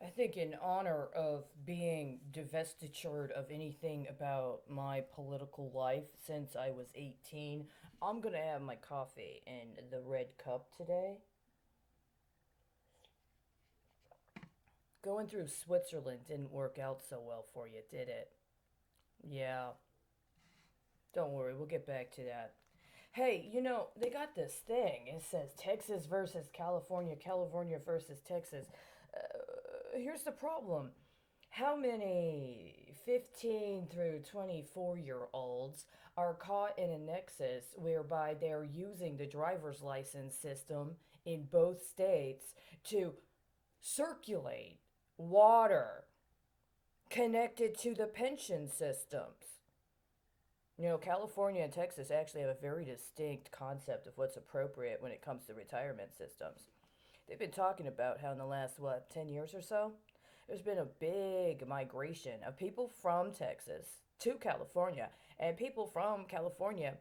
I think, in honor of being divestitured of anything about my political life since I was 18, I'm gonna have my coffee in the red cup today. Going through Switzerland didn't work out so well for you, did it? Yeah, don't worry, we'll get back to that. Hey, they got this thing. It says Texas versus California, California versus Texas. Here's the problem. How many 15 through 24-year-olds are caught in a nexus whereby they're using the driver's license system in both states to circulate water connected to the pension systems? California and Texas actually have a very distinct concept of what's appropriate when it comes to retirement systems. They've been talking about how in the last, 10 years or so, there's been a big migration of people from Texas to California and people from California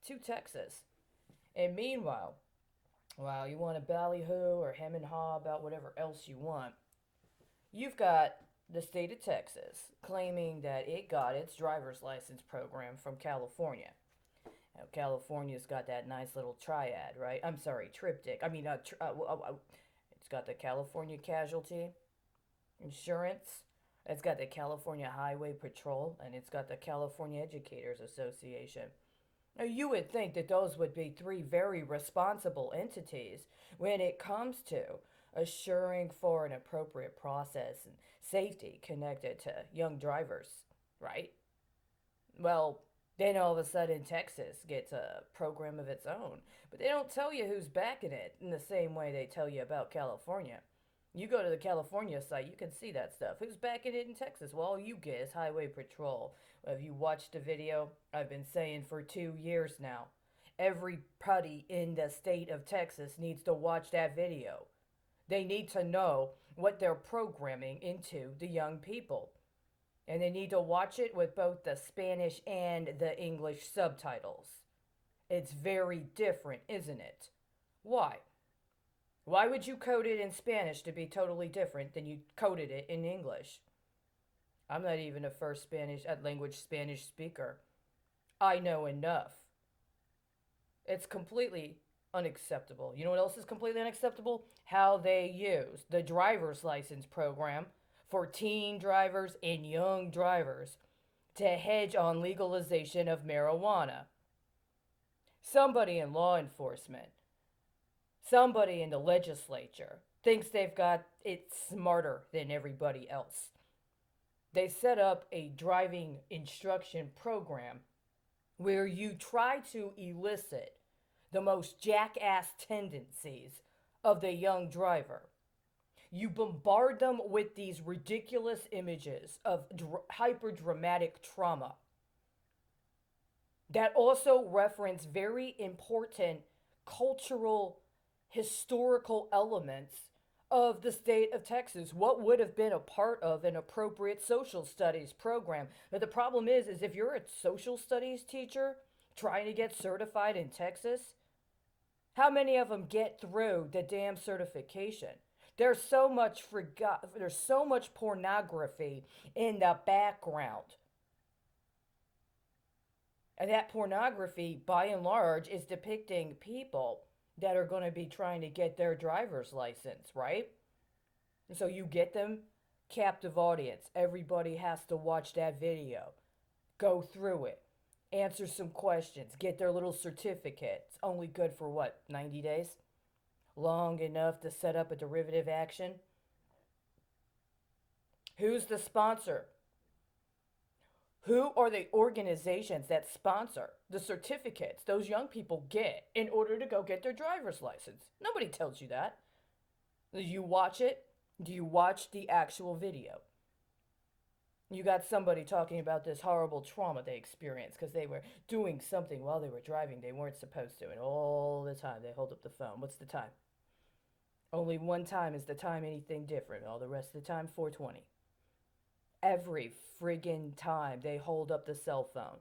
to Texas. And meanwhile, while you want to ballyhoo or hem and haw about whatever else you want, you've got the state of Texas claiming that it got its driver's license program from California. Now, California's got that nice little triad, right? I'm sorry, triptych. It's got the California Casualty Insurance, it's got the California Highway Patrol, and it's got the California Educators Association. Now, you would think that those would be three very responsible entities when it comes to assuring for an appropriate process and safety connected to young drivers, right? Well, then all of a sudden Texas gets a program of its own, but they don't tell you who's backing it in the same way they tell you about California. You go to the California site, you can see that stuff. Who's backing it in Texas? Well, all you get is Highway Patrol. Have you watched the video? I've been saying for 2 years now. Everybody in the state of Texas needs to watch that video. They need to know what they're programming into the young people. And they need to watch it with both the Spanish and the English subtitles. It's very different, isn't it? Why? Why would you code it in Spanish to be totally different than you coded it in English? I'm not even a first language Spanish speaker. I know enough. It's completely unacceptable. You know what else is completely unacceptable? How they use the driver's license program for teen drivers and young drivers to hedge on legalization of marijuana. Somebody in law enforcement, somebody in the legislature thinks they've got it smarter than everybody else. They set up a driving instruction program where you try to elicit the most jackass tendencies of the young driver. You bombard them with these ridiculous images of hyper dramatic trauma that also reference very important cultural, historical elements of the state of Texas. What would have been a part of an appropriate social studies program? But the problem is if you're a social studies teacher trying to get certified in Texas, how many of them get through the damn certification? There's so much pornography in the background. And that pornography, by and large, is depicting people that are going to be trying to get their driver's license, right? And so you get them captive audience. Everybody has to watch that video, go through it, answer some questions, get their little certificate. It's only good for what, 90 days? Long enough to set up a derivative action? Who's the sponsor? Who are the organizations that sponsor the certificates those young people get in order to go get their driver's license? Nobody tells you that. Do you watch it? Do you watch the actual video? You got somebody talking about this horrible trauma they experienced because they were doing something while they were driving they weren't supposed to. And all the time they hold up the phone. What's the time? Only one time is the time anything different. All the rest of the time, 420. Every friggin' time they hold up the cell phone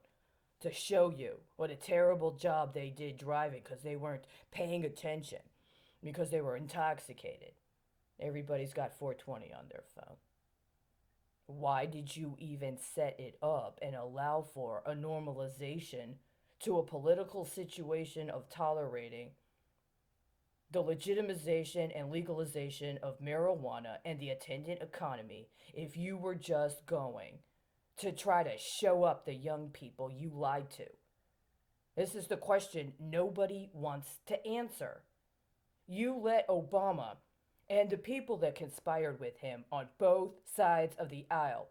to show you what a terrible job they did driving because they weren't paying attention, because they were intoxicated. Everybody's got 420 on their phone. Why did you even set it up and allow for a normalization to a political situation of tolerating the legitimization and legalization of marijuana and the attendant economy if you were just going to try to show up the young people you lied to? This is the question nobody wants to answer. You let Obama and the people that conspired with him on both sides of the aisle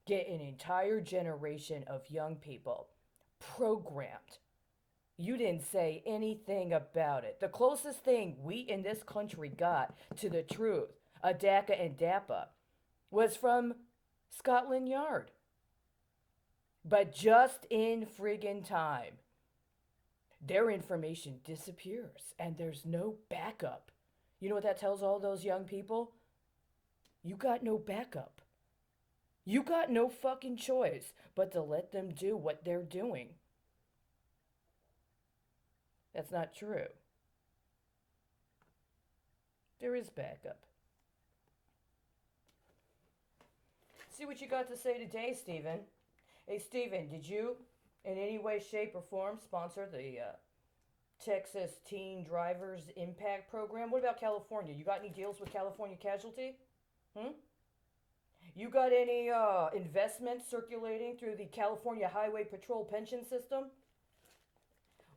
get an entire generation of young people programmed. You didn't say anything about it. The closest thing we in this country got to the truth, a DACA and DAPA, was from Scotland Yard. But just in friggin' time, their information disappears and there's no backup. You know what that tells all those young people? You got no backup. You got no fucking choice but to let them do what they're doing. That's not true. There is backup. See what you got to say today, Stephen. Hey, Stephen, did you, in any way, shape, or form, sponsor the Texas Teen Drivers Impact Program? What about California? You got any deals with California Casualty? You got any investments circulating through the California Highway Patrol pension system?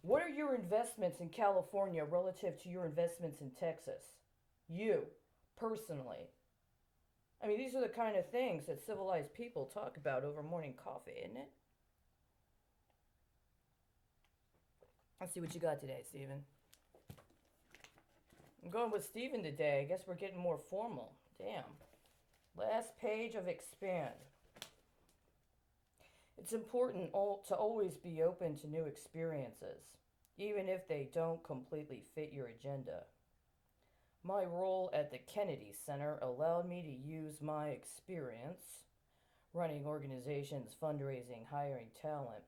What are your investments in California relative to your investments in Texas? You, personally. I mean, these are the kind of things that civilized people talk about over morning coffee, isn't it? Let's see what you got today, Stephen. I'm going with Stephen today. I guess we're getting more formal. Damn. Last page of Expand. It's important to always be open to new experiences, even if they don't completely fit your agenda. My role at the Kennedy Center allowed me to use my experience running organizations, fundraising, hiring talent,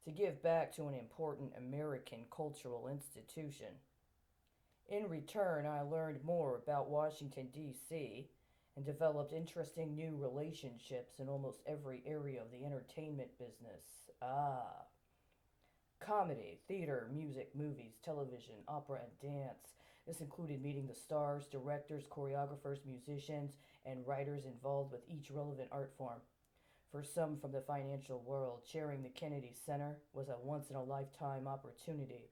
to give back to an important American cultural institution. In return, I learned more about Washington, D.C., and developed interesting new relationships in almost every area of the entertainment business. Comedy, theater, music, movies, television, opera, and dance. This included meeting the stars, directors, choreographers, musicians, and writers involved with each relevant art form. For some from the financial world, chairing the Kennedy Center was a once-in-a-lifetime opportunity.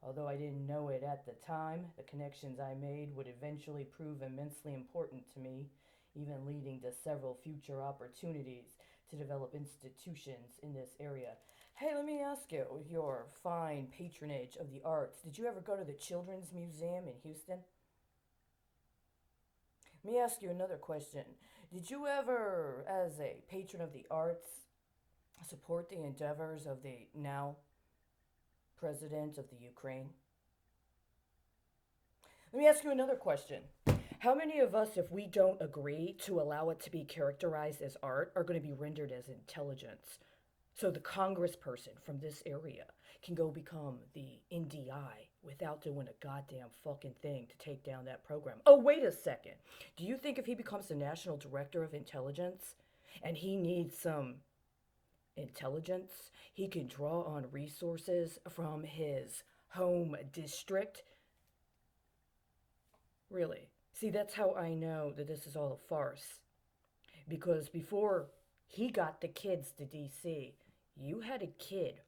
Although I didn't know it at the time, the connections I made would eventually prove immensely important to me, even leading to several future opportunities to develop institutions in this area. Hey, let me ask you, with your fine patronage of the arts, did you ever go to the Children's Museum in Houston? Let me ask you another question. Did you ever, as a patron of the arts, support the endeavors of the now President of the Ukraine? Let me ask you another question. How many of us, if we don't agree to allow it to be characterized as art, are going to be rendered as intelligence? So the congressperson from this area can go become the NDI without doing a goddamn fucking thing to take down that program. Oh, wait a second. Do you think if he becomes the National Director of Intelligence and he needs some intelligence, he can draw on resources from his home district? Really? See, that's how I know that this is all a farce. Because before he got the kids to DC, you had a kid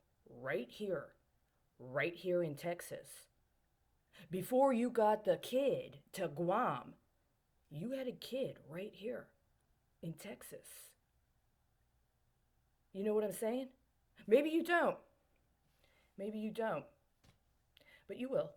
right here in Texas. Before you got the kid to Guam, you had a kid right here in Texas. You know what I'm saying? Maybe you don't. Maybe you don't. But you will.